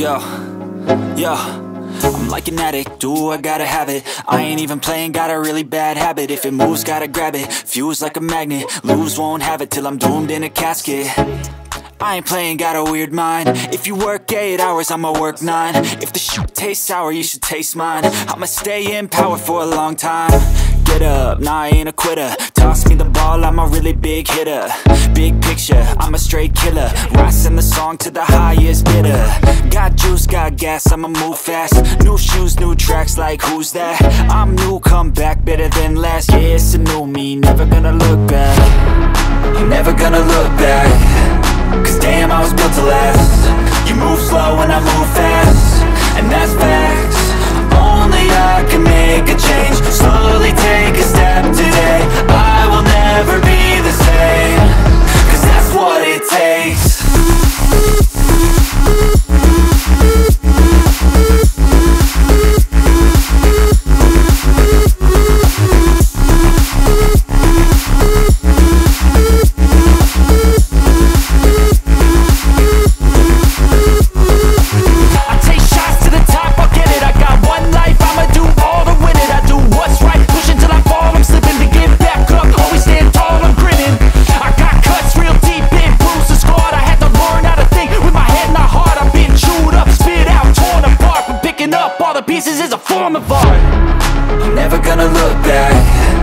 Yo, yo, I'm like an addict, do I gotta have it. I ain't even playing, got a really bad habit. If it moves, gotta grab it, fuse like a magnet. Lose, won't have it till I'm doomed in a casket. I ain't playing, got a weird mind. If you work 8 hours, I'ma work 9. If the shit tastes sour, you should taste mine. I'ma stay in power for a long time. Get up, nah, I ain't a quitter. Toss me the ball, I'm a really big hitter. Big picture, I'm a straight killer. Rising the song to the highest bidder. Got juice, got gas, I'ma move fast. New shoes, new tracks, like who's that? I'm new, come back, better than last. Yeah, it's a new me, never gonna look back. I'm never gonna look back. Cause damn, I was built to last. You move slow and I move fast, and that's facts. Only I can make a change. Slowly take a step today. I will never be the same. Cause that's what it takes. Pieces is a form of art.